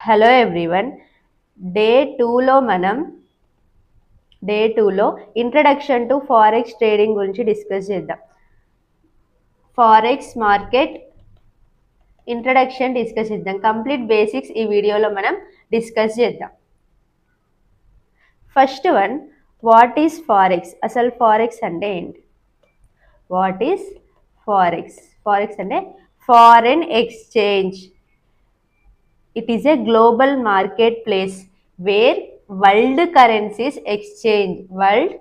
Hello everyone. Day 2లో introduction to forex trading గురించి discuss చేద్దాం. ఫారెక్స్ మార్కెట్ ఇంట్రడక్షన్ డిస్కస్ చేద్దాం. కంప్లీట్ బేసిక్స్ ఈ వీడియోలో మనం డిస్కస్ చేద్దాం. First one, what is forex? అసలు ఫారెక్స్ అంటే ఏంటి? What is forex? ఫారెక్స్ అంటే foreign exchange. It is a global marketplace where world currencies exchange. World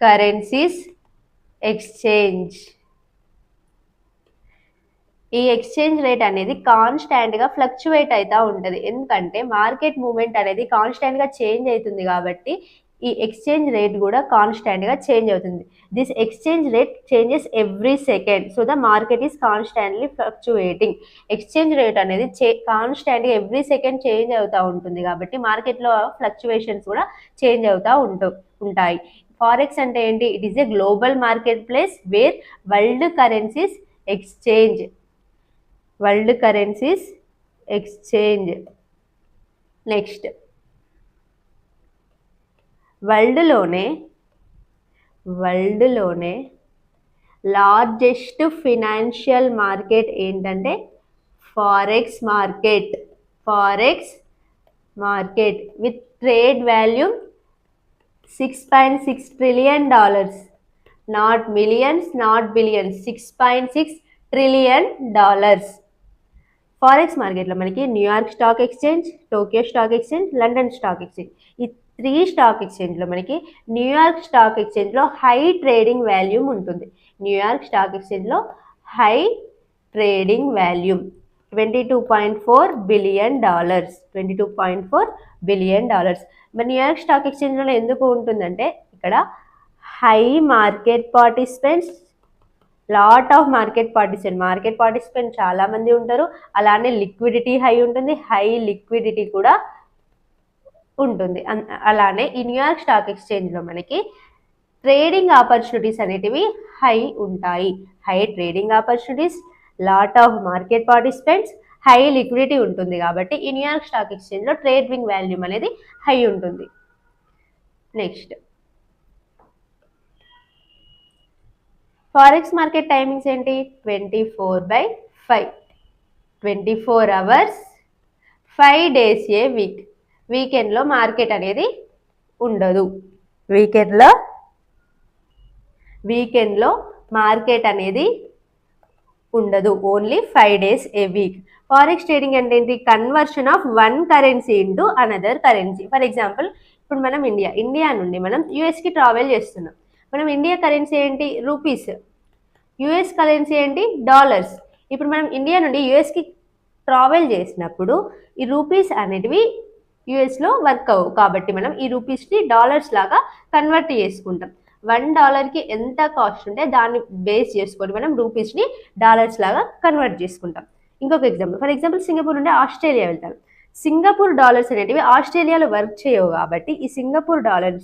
currencies exchange. ఈ ఎక్స్చేంజ్ రేట్ అనేది కాన్స్టాంట్గా ఫ్లక్చువేట్ అవుతూ ఉంటుంది. ఎందుకంటే మార్కెట్ మూమెంట్ అనేది కాన్స్టాంట్గా చేంజ్ అవుతుంది కాబట్టి ఈ ఎక్స్చేంజ్ రేట్ కూడా కాన్స్టాంట్గా చేంజ్ అవుతుంది. This exchange rate changes every second. So the market is constantly fluctuating. Exchange rate అనేది కాన్స్టాంట్గా ఎవ్రీ సెకండ్ చేంజ్ అవుతూ ఉంటుంది కాబట్టి మార్కెట్లో ఫ్లక్చువేషన్స్ కూడా చేంజ్ అవుతూ ఉంటాయి. ఫారెక్స్ అంటే ఏంటి? It is a global market place where world currencies exchange. World currencies exchange. Next, వరల్డ్లోనే లార్జెస్ట్ ఫినాన్షియల్ మార్కెట్ ఏంటంటే forex market. Forex market with trade volume $6.6 trillion. Not millions, not billions. $6.6 trillion. Forex మార్కెట్లో మనకి New York stock exchange, Tokyo stock exchange, London stock exchange, ఈ 3 stock ఎక్స్చేంజ్లో మనకి New York stock ఎక్స్చేంజ్లో high trading volume ఉంటుంది. New York stock ఎక్స్చేంజ్లో high trading volume $22.4 billion. $22.4 billion. మరి New York stock ఎక్స్చేంజ్లో ఎందుకు ఉంటుందంటే ఇక్కడ high market participants, lot of market participant చాలా మంది ఉంటారు. అలానే లిక్విడిటీ హై ఉంటుంది, హై లిక్విడిటీ కూడా ఉంటుంది. అలానే ఈ న్యూయార్క్ స్టాక్ ఎక్స్చేంజ్లో మనకి ట్రేడింగ్ ఆపర్చునిటీస్ అనేటివి హై ఉంటాయి. High trading opportunities, lot of market participants, high liquidity ఉంటుంది కాబట్టి ఈ న్యూయార్క్ స్టాక్ ఎక్స్చేంజ్లో ట్రేడింగ్ వాల్యూమ్ అనేది హై ఉంటుంది. నెక్స్ట్, ఫారెక్స్ మార్కెట్ టైమింగ్స్ ఏంటి? 24/5. 24 hours 5 days ఏ వీక్. వీకెండ్లో మార్కెట్ అనేది ఉండదు. వీకెండ్లో మార్కెట్ అనేది ఉండదు. ఓన్లీ 5 days ఏ వీక్. ఫారెక్స్ ట్రేడింగ్ అంటే ఏంటి? Conversion of one currency into another currency. For example, ఇప్పుడు మనం ఇండియా నుండి మనం యుఎస్కి ట్రావెల్ చేస్తున్నాం. మనం ఇండియా కరెన్సీ ఏంటి? రూపీస్. యుఎస్ కరెన్సీ ఏంటి? డాలర్స్. ఇప్పుడు మనం ఇండియా నుండి యుఎస్కి ట్రావెల్ చేసినప్పుడు ఈ రూపీస్ అనేటివి యుఎస్లో వర్క్ అవ్వవు కాబట్టి మనం ఈ రూపీస్ని డాలర్స్ లాగా కన్వర్ట్ చేసుకుంటాం. $1కి ఎంత కాస్ట్ ఉంటే దాన్ని బేస్ చేసుకొని మనం రూపీస్ని డాలర్స్ లాగా కన్వర్ట్ చేసుకుంటాం. ఇంకొక ఎగ్జాంపుల్, ఫర్ ఎగ్జాంపుల్ సింగపూర్ నుండి ఆస్ట్రేలియా వెళ్తాను. సింగపూర్ డాలర్స్ అనేటివి ఆస్ట్రేలియాలో వర్క్ చేయవు కాబట్టి ఈ సింగపూర్ డాలర్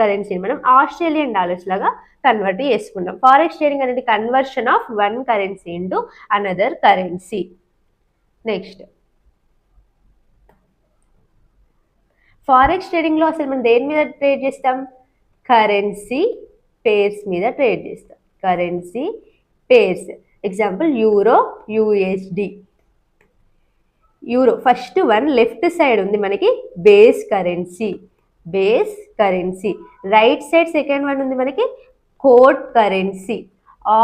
కరెన్సీని మనం ఆస్ట్రేలియన్ డాలర్స్ లాగా కన్వర్ట్ చేసుకుంటాం. ఫారెక్స్ ట్రేడింగ్ అనేది conversion of one currency into another currency. Next, forex ట్రేడింగ్లో అసలు మనం దేని మీద ట్రేడ్ చేస్తాం? కరెన్సీ పేర్స్ మీద ట్రేడ్ చేస్తాం. Currency pairs. Example, euro, USD. Euro first one left side ఉంది మనకి base currency. Right side second one ఉంది మనకి quote currency.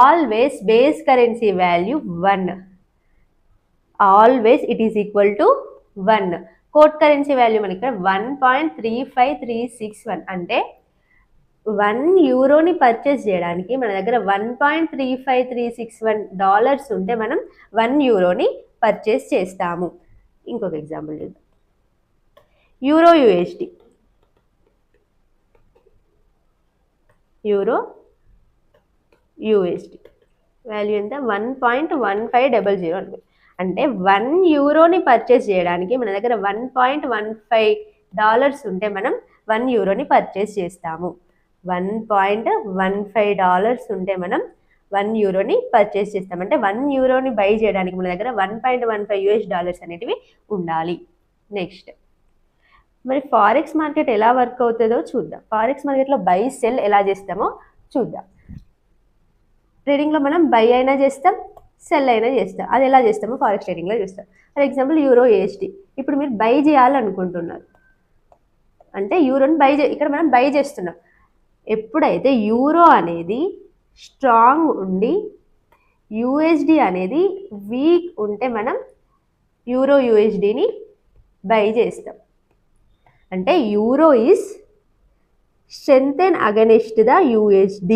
Always base currency value 1. Always it is equal to 1. Quote currency value మనకి ఇక్కడ 1.35361. అంటే 1 యూరోని purchase చేయడానికి మన దగ్గర $1.35361 ఉంటే మనం 1 యూరోని పర్చేస్ చేస్తాము. ఇంకొక ఎగ్జాంపుల్ చూద్దాం. Euro USD. వాల్యూ ఎంత? 1.1500. అంటే 1 యూరోని పర్చేస్ చేయడానికి మన దగ్గర $1.15 ఉంటే మనం 1 యూరోని పర్చేస్ చేస్తాము. $1.15 ఉంటే మనం €1 పర్చేస్ చేస్తాం. అంటే €1 బై చేయడానికి మన దగ్గర $1.15 అనేటివి ఉండాలి. నెక్స్ట్ మరి ఫారెక్స్ మార్కెట్ ఎలా వర్క్ అవుతుందో చూద్దాం. ఫారెక్స్ మార్కెట్లో బై సెల్ ఎలా చేస్తామో చూద్దాం. ట్రేడింగ్లో మనం బై అయినా చేస్తాం, సెల్ అయినా చేస్తాం. అది ఎలా చేస్తామో ఫారెక్స్ ట్రేడింగ్లో చూస్తాం. For example EUR/USD. ఇప్పుడు మీరు బై చేయాలనుకుంటున్నారు అంటే యూరోని ఇక్కడ మనం బై చేస్తున్నాం. ఎప్పుడైతే యూరో అనేది స్ట్రాంగ్ ఉండి USD అనేది వీక్ ఉంటే మనం EUR/USDని బై చేస్తాం. అంటే euro is strengthen against the USD.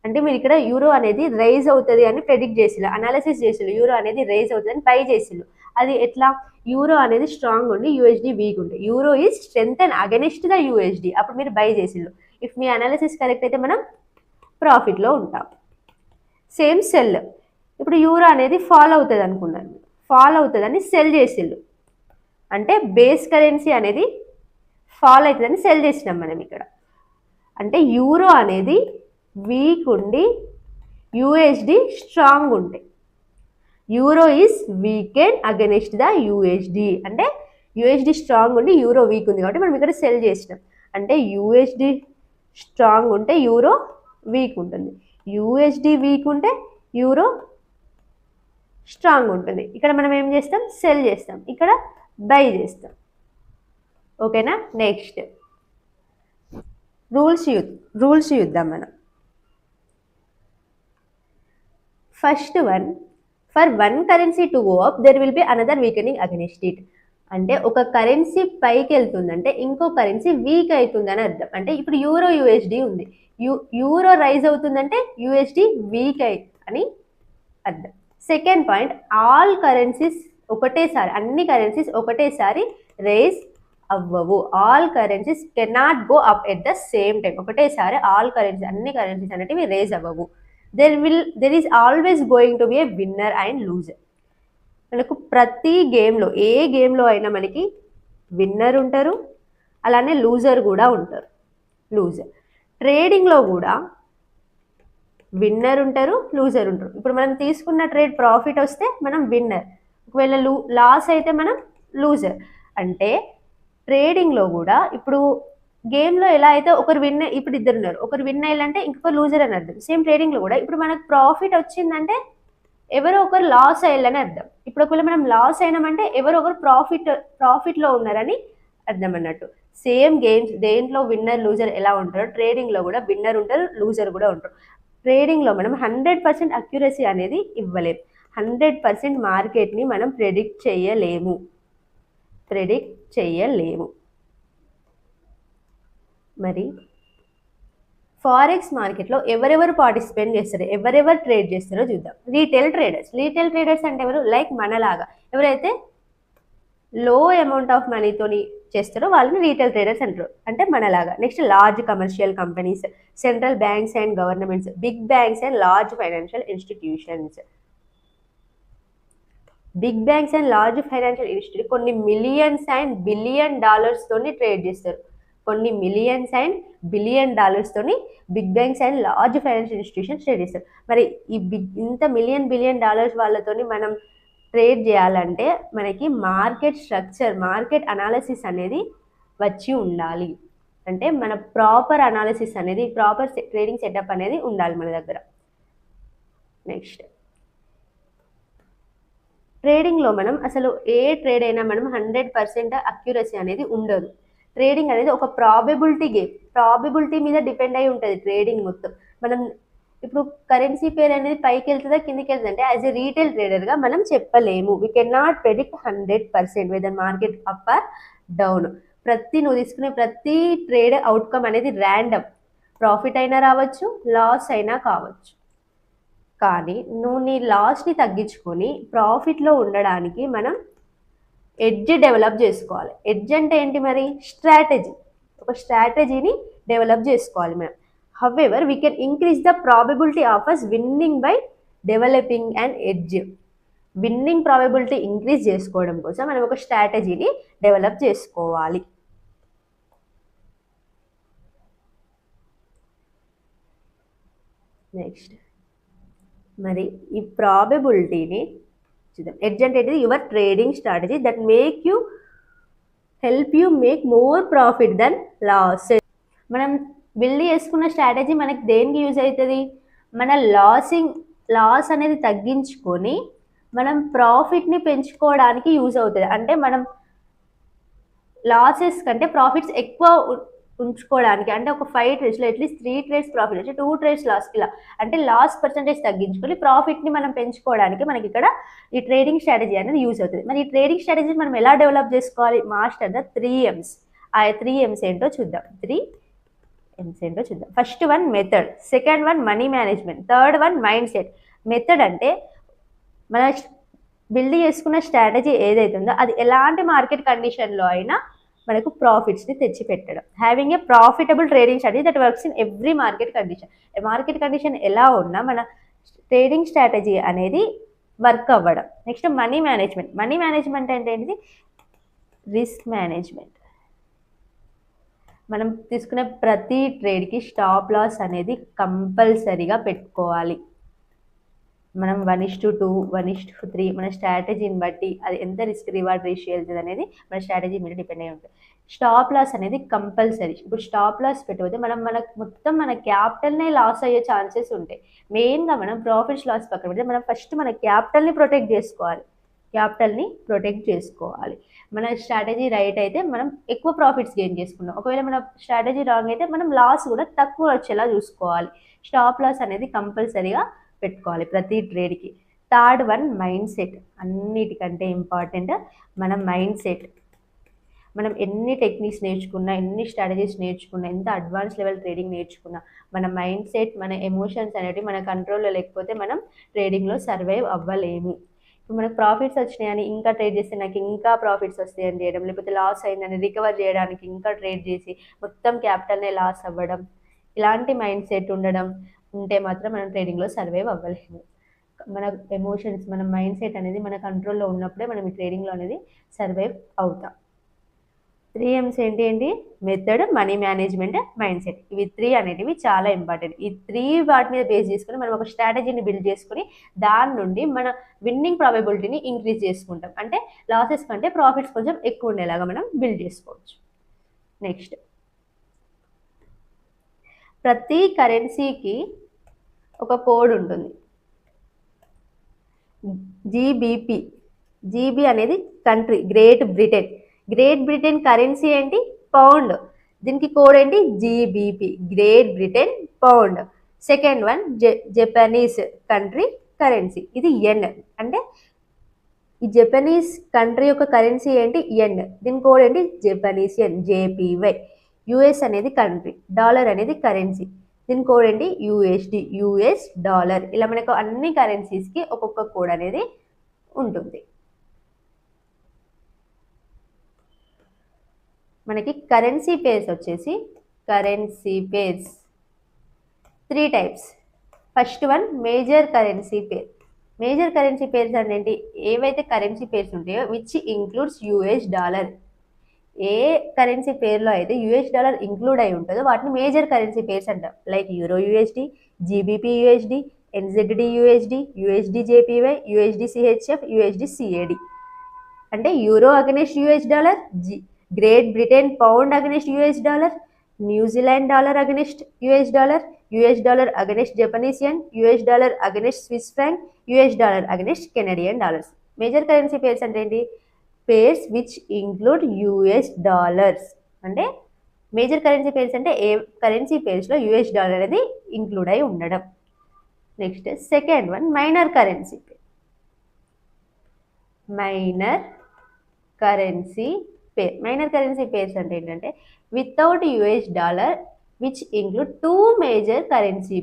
అంటే మీరు ఇక్కడ యూరో అనేది రైజ్ అవుతుంది అని ప్రెడిక్ట్ చేసిల్లు, అనాలిసిస్ చేసిల్లు. యూరో అనేది రైజ్ అవుతుంది అని బై చేసిల్లు. అది ఎట్లా? యూరో అనేది స్ట్రాంగ్ ఉండి USD వీక్ ఉండే. Euro is strengthen against the USD. అప్పుడు మీరు బై చేసిల్లు. ఇఫ్ మీ అనాలిసిస్ కరెక్ట్ అయితే మనం ప్రాఫిట్లో ఉంటాం. Same sell. ఇప్పుడు యూరో అనేది ఫాల్ అవుతుంది అనుకున్నాను, ఫాల్ అవుతుందని సెల్ చేసిల్లు. అంటే బేస్ కరెన్సీ అనేది ఫాల్ అవుతుందని సెల్ చేసినాం మనం ఇక్కడ. అంటే యూరో అనేది వీక్ ఉండి USD స్ట్రాంగ్ ఉంటే euro is weakened against the USD. అంటే USD స్ట్రాంగ్ ఉండి యూరో వీక్ ఉంది కాబట్టి మనం ఇక్కడ సెల్ చేసినాం. అంటే USD స్ట్రాంగ్ ఉంటే యూరో వీక్ ఉంటుంది, USD వీక్ ఉంటే యూరో స్ట్రాంగ్ ఉంటుంది. ఇక్కడ మనం ఏం చేస్తాం? సెల్ చేస్తాం, ఇక్కడ బై చేస్తాం. ఓకేనా? నెక్స్ట్ రూల్స్ చూద్దాం మనం. First one, for one currency to go up there will be another weakening against it. అంటే ఒక కరెన్సీ పైకి వెళ్తుందంటే ఇంకో కరెన్సీ వీక్ అవుతుందని అర్థం. అంటే ఇప్పుడు EUR/USD ఉంది, యూరో రైజ్ అవుతుందంటే USD వీక్ అని అర్థం. సెకండ్ పాయింట్, ఆల్ కరెన్సీస్ ఒకటేసారి, అన్ని కరెన్సీస్ ఒకటేసారి రైజ్ అవ్వవు. All currencies cannot go up at the same time. ఒకటేసారి అన్ని కరెన్సీస్ అనేటివి రేజ్ అవ్వవు. There is always going to be A winner and loser. మనకు ప్రతి గేమ్లో, ఏ గేమ్లో అయినా మనకి విన్నర్ ఉంటారు, అలానే లూజర్ కూడా ఉంటారు. ట్రేడింగ్లో కూడా విన్నర్ ఉంటారు, లూజర్ ఉంటారు. ఇప్పుడు మనం తీసుకున్న ట్రేడ్ ప్రాఫిట్ వస్తే మనం విన్నర్, ఒకవేళ లాస్ అయితే మనం లూజర్. అంటే ట్రేడింగ్లో కూడా ఇప్పుడు గేమ్లో ఎలా అయితే ఒకరు విన్, ఇప్పుడు ఇద్దరు ఉన్నారు, ఒకరు విన్ అయ్యాలంటే ఇంకొకరు లూజర్ అని అర్థం. సేమ్ ట్రేడింగ్లో కూడా ఇప్పుడు మనకు ప్రాఫిట్ వచ్చిందంటే ఎవరో ఒకరు లాస్ అయ్యాలని అర్థం. ఇప్పుడు ఒకవేళ మనం లాస్ అయినామంటే ఎవరో ఒకరు ప్రాఫిట్లో ఉన్నారని అర్థం అన్నట్టు. సేమ్ గేమ్స్ దేంట్లో విన్నర్ లూజర్ ఎలా ఉంటారో ట్రేడింగ్లో కూడా విన్నర్ ఉంటారు, లూజర్ కూడా ఉంటారు. ట్రేడింగ్లో మనం 100% అక్యురసీ అనేది ఇవ్వలేము. 100% మార్కెట్ని మనం ప్రెడిక్ట్ చేయలేము. మరి ఫారెక్స్ మార్కెట్లో ఎవరెవరు పార్టిసిపేట్ చేస్తారో, ఎవరెవరు ట్రేడ్ చేస్తారో చూద్దాం. రీటైల్ ట్రేడర్స్ అంటే ఎవరు? లైక్ మనలాగా ఎవరైతే లో అమౌంట్ ఆఫ్ మనీతోని చేస్తారో వాళ్ళని రీటైల్ ట్రేడర్స్ అంటారు, అంటే మనలాగా. Next large commercial companies, central banks and governments, big banks and large financial institutions. కొన్ని మిలియన్స్ అండ్ బిలియన్ డాలర్స్తోని ట్రేడ్ చేస్తారు. కొన్ని మిలియన్స్ అండ్ బిలియన్ డాలర్స్తోని big banks and large financial institutions trade చేస్తారు. మరి ఈ ఇంత బిలియన్ డాలర్స్ వాళ్ళతోని మనం ట్రేడ్ చేయాలంటే మనకి మార్కెట్ స్ట్రక్చర్, మార్కెట్ అనాలిసిస్ అనేది వచ్చి ఉండాలి. అంటే మన ప్రాపర్ అనాలిసిస్ అనేది, ప్రాపర్ ట్రేడింగ్ సెటప్ అనేది ఉండాలి మన దగ్గర. నెక్స్ట్ ట్రేడింగ్లో మనం అసలు ఏ ట్రేడ్ అయినా మనం 100% అక్యురసీ అనేది ఉండదు. ట్రేడింగ్ అనేది ఒక ప్రాబబిలిటీ గేమ్, ప్రాబబిలిటీ మీద డిపెండ్ అయి ఉంటుంది ట్రేడింగ్ మొత్తం. మనం ఇప్పుడు కరెన్సీ పేర్ అనేది పైకి వెళ్తుందా కిందికి వెళ్తుందా అంటే యాజ్ ఎ రీటైల్ ట్రేడర్గా మనం చెప్పలేము. We can not predict 100% whether market up or down. నువ్వు తీసుకునే ప్రతి ట్రేడ్ అవుట్కమ్ అనేది ర్యాండమ్. ప్రాఫిట్ అయినా రావచ్చు, లాస్ అయినా కావచ్చు. కానీ నువ్వు నీ లాస్ని తగ్గించుకొని ప్రాఫిట్లో ఉండడానికి మనం ఎడ్జ్ డెవలప్ చేసుకోవాలి. ఎడ్జ్ అంటే ఏంటి? మరి స్ట్రాటజీ, ఒక స్ట్రాటజీని డెవలప్ చేసుకోవాలి మనం. However we can increase the probability of us winning by developing and edge. Winning probability increase చేసుకోవడం కోసం మనం ఒక స్ట్రాటజీని డెవలప్ చేసుకోవాలి. నెక్స్ట్ మరి ఈ ప్రాబబిలిటీని చూద్దాం. ఎడ్జ్ అంటే ఏంటిది? Your trading strategy that help you make more profit than loss. మనం బిల్డ్ చేసుకున్న స్ట్రాటజీ మనకి దేనికి యూజ్ అవుతుంది? మన లాస్ అనేది తగ్గించుకొని మనం ప్రాఫిట్ని పెంచుకోవడానికి యూజ్ అవుతుంది. అంటే మనం లాసెస్ కంటే ప్రాఫిట్స్ ఎక్కువ ఉంచుకోవడానికి, అంటే ఒక 5 ట్రేడ్స్లో అట్లీస్ట్ 3 ట్రేడ్స్ ప్రాఫిట్ వచ్చి 2 ట్రేడ్స్ లాస్, ఇలా అంటే లాస్ పర్సంటేజ్ తగ్గించుకొని ప్రాఫిట్ని మనం పెంచుకోవడానికి మనకి ఇక్కడ ఈ ట్రేడింగ్ స్ట్రాటజీ అనేది యూజ్ అవుతుంది. మరి ఈ ట్రేడింగ్ స్ట్రాటజీ మనం ఎలా డెవలప్ చేసుకోవాలి? Master the 3 M's. ఆ 3 M's ఏంటో చూద్దాం. 3 M's ఏంటో చూద్దాం. First one method, second one money management, third one mind set. Method అంటే మన బిల్డ్ చేసుకున్న స్ట్రాటజీ ఏదైతుందో అది ఎలాంటి మార్కెట్ కండిషన్లో అయినా మనకు ప్రాఫిట్స్ని తెచ్చి పెట్టడం. Having a profitable trading strategy that works in every market condition. Market condition ఎలా ఉన్నా మన ట్రేడింగ్ స్ట్రాటజీ అనేది వర్క్ అవ్వడం. Next money management. Money management అంటే ఏంటిది? Risk management. మనం తీసుకునే ప్రతి ట్రేడ్కి స్టాప్ లాస్ అనేది కంపల్సరీగా పెట్టుకోవాలి. మనం 1:2, 1:3 మన స్ట్రాటజీని బట్టి అది ఎంత రిస్క్ రివార్డ్ రేషియో వెళ్తుంది అనేది మన స్ట్రాటజీ మీద డిపెండ్ అయి ఉంటుంది. స్టాప్ లాస్ అనేది కంపల్సరీ. ఇప్పుడు స్టాప్ లాస్ పెట్టకపోతే మన క్యాపిటల్నే లాస్ అయ్యే ఛాన్సెస్ ఉంటాయి. మెయిన్గా మనం ప్రాఫిట్స్ లాస్ పక్కన పెడితే మనం ఫస్ట్ మన క్యాపిటల్ని ప్రొటెక్ట్ చేసుకోవాలి. మన స్ట్రాటజీ రైట్ అయితే మనం ఎక్కువ ప్రాఫిట్స్ గెయిన్ చేసుకున్నాం. ఒకవేళ మన స్ట్రాటజీ రాంగ్ అయితే మనం లాస్ కూడా తక్కువ వచ్చేలా చూసుకోవాలి. స్టాప్ లాస్ అనేది కంపల్సరీగా పెట్టుకోవాలి ప్రతి ట్రేడ్కి. Third one mind set. అన్నిటికంటే ఇంపార్టెంట్ మన మైండ్ సెట్. మనం ఎన్ని టెక్నిక్స్ నేర్చుకున్నా, ఎన్ని స్ట్రాటజీస్ నేర్చుకున్నా, ఎంత అడ్వాన్స్ లెవెల్ ట్రేడింగ్ నేర్చుకున్నా, మన మైండ్ సెట్, మన ఎమోషన్స్ అనేవి మన కంట్రోల్లో లేకపోతే మనం ట్రేడింగ్లో సర్వైవ్ అవ్వలేము. ఇప్పుడు మనకు ప్రాఫిట్స్ వచ్చినాయని ఇంకా ట్రేడ్ చేస్తే నాకు ఇంకా ప్రాఫిట్స్ వస్తాయని చేయడం, లేకపోతే లాస్ అయిందని రికవర్ చేయడానికి ఇంకా ట్రేడ్ చేసి మొత్తం క్యాపిటల్నే లాస్ అవ్వడం, ఇలాంటి మైండ్ సెట్ ఉంటే మాత్రం మనం ట్రేడింగ్లో సర్వైవ్ అవ్వలేము. మన ఎమోషన్స్, మన మైండ్ సెట్ అనేది మన కంట్రోల్లో ఉన్నప్పుడే మనం ఈ ట్రేడింగ్లో అనేది సర్వైవ్ అవుతాం. 3 M's ఏంటి? Method, money management, mind set. ఇవి 3 అనేటివి చాలా ఇంపార్టెంట్. ఈ 3 వాటి మీద బేస్ చేసుకుని మనం ఒక స్ట్రాటజీని బిల్డ్ చేసుకుని దాని నుండి మన విన్నింగ్ ప్రాబబిలిటీని ఇంక్రీజ్ చేసుకుంటాం. అంటే లాసెస్ కంటే ప్రాఫిట్స్ కొంచెం ఎక్కువ ఉండేలాగా మనం బిల్డ్ చేసుకోవచ్చు. నెక్స్ట్, ప్రతి కరెన్సీకి ఒక కోడ్ ఉంటుంది. జీబీ అనేది కంట్రీ, గ్రేట్ బ్రిటన్ కరెన్సీ ఏంటి? పౌండ్. దీనికి కోడ్ ఏంటి? GBP, great Britain pound. Second one Japanese country currency, ఇది ఎన్. అంటే ఈ జపనీస్ కంట్రీ యొక్క కరెన్సీ ఏంటి? ఎన్. దీని కోడ్ ఏంటి? జపనీస్ ఎన్, జేపీవై. యుఎస్ అనేది కంట్రీ, డాలర్ అనేది కరెన్సీ, దీని కోడ్ ఏంటి? USD, US dollar. ఇలా మనకు అన్ని కరెన్సీస్కి ఒక్కొక్క కోడ్ అనేది ఉంటుంది. మనకి కరెన్సీ పేర్స్ వచ్చేసి 3 types. First one major currency pairs అంటే ఏంటి? ఏవైతే కరెన్సీ పేర్స్ ఉంటాయో విచ్ ఇంక్లూడ్స్ యుఎస్ డాలర్. ఏ కరెన్సీ పేర్లో అయితే యుఎస్ డాలర్ ఇంక్లూడ్ అయి ఉంటుందో వాటిని మేజర్ కరెన్సీ పేర్స్ అంటాం. Like euro USD, GBP USD, NZD USD, USD JPY, USD CHF, USD CAD. అంటే euro against US dollar, Great Britain pound against US dollar, New Zealand dollar against US dollar against Japanese yen, US dollar against Swiss franc, US dollar against Canadian dollars. Major currency pairs అంటే ఏంటి? Pairs which include US dollars. అంటే major currency pairs అంటే ఏ currency పేర్స్లో US dollar అనేది include అయి ఉండడం. Next second one minor currency pair. Minor currency pairs అంటే ఏంటంటే without US dollar which include 2 major currency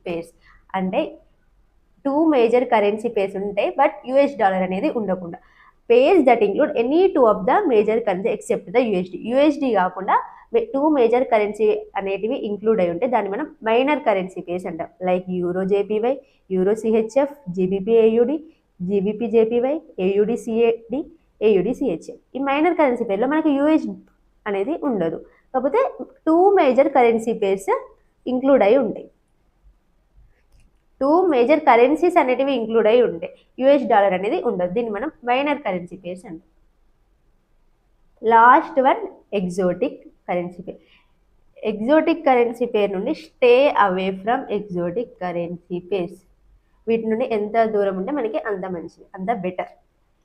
pairs. అంటే 2 మేజర్ కరెన్సీ పేర్స్ ఉంటాయి బట్ యుఎస్ డాలర్ అనేది ఉండకుండా. Pairs that include any 2 of the major currency except the USD కాకుండా 2 major currency అనేటివి include అయి ఉంటే దాన్ని మనం మైనర్ కరెన్సీ పేర్స్ అంటాం. Like euro JPY, euro CHF, GBP AUD, GBP JPY, AUD CAD, AUD CHF. ఈ మైనర్ కరెన్సీ పేర్లో మనకి యుఎస్ అనేది ఉండదు, కాకపోతే 2 మేజర్ కరెన్సీ పేర్స్ ఇంక్లూడ్ అయి ఉంటాయి. 2 మేజర్ కరెన్సీస్ అనేటివి ఇంక్లూడ్ అయి ఉంటాయి. యూఎస్ డాలర్ అనేది ఉండదు. దీన్ని మనం మైనర్ కరెన్సీ పేర్స్ అంటాం. Last one exotic currency pair. Exotic currency పేర్ నుండి stay away from exotic currency pairs. వీటి నుండి ఎంత దూరం ఉంటే మనకి అంత మంచిది, అంత బెటర్.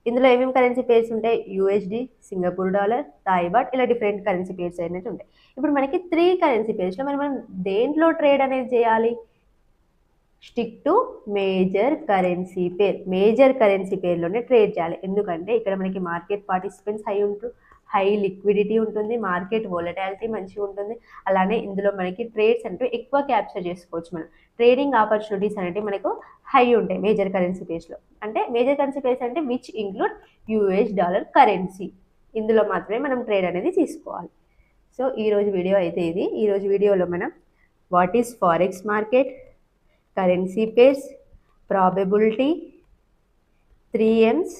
ఇందులో ఏమేమి కరెన్సీ పేర్స్ ఉంటాయి? USD, Singapore dollar, Thai baht, ఇలా డిఫరెంట్ కరెన్సీ పేర్స్ అనేది ఉంటాయి. ఇప్పుడు మనకి 3 కరెన్సీ పేర్స్లో మనం దేంట్లో ట్రేడ్ అనేది చేయాలి? Stick to major currency pair. Major currency పేర్లోనే ట్రేడ్ చేయాలి. ఎందుకంటే ఇక్కడ మనకి మార్కెట్ పార్టిసిపెంట్స్ హై లిక్విడిటీ ఉంటుంది, మార్కెట్ వోలటాలిటీ మంచిగా ఉంటుంది. అలానే ఇందులో మనకి ట్రేడ్స్ అంటే ఎక్కువ క్యాప్చర్ చేసుకోవచ్చు. మనం ట్రేడింగ్ ఆపర్చునిటీస్ అనేవి మనకు హై ఉంటాయి మేజర్ కరెన్సీ పేర్స్లో. అంటే మేజర్ కరెన్సీ పేర్స్ అంటే which include US dollar currency. ఇందులో మాత్రమే మనం ట్రేడ్ అనేది తీసుకోవాలి. సో ఈరోజు వీడియో అయితే ఇది. ఈరోజు వీడియోలో మనం what is forex market, currency pairs, probability, 3Ms,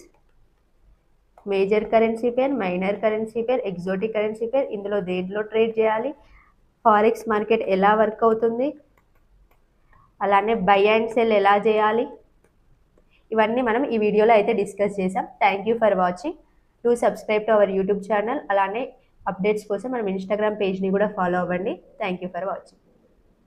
major currency pair, minor currency pair, exotic currency pair, ఇందులో దేంట్లో ట్రేడ్ చేయాలి, ఫారెక్స్ మార్కెట్ ఎలా వర్క్ అవుతుంది, అలానే బై అండ్ సెల్ ఎలా చేయాలి, ఇవన్నీ మనం ఈ వీడియోలో అయితే డిస్కస్ చేసాం. Thank you for watching. Do subscribe to our YouTube channel. అలానే అప్డేట్స్ కోసం మనం ఇన్స్టాగ్రామ్ పేజ్ని కూడా ఫాలో అవ్వండి. Thank you for watching.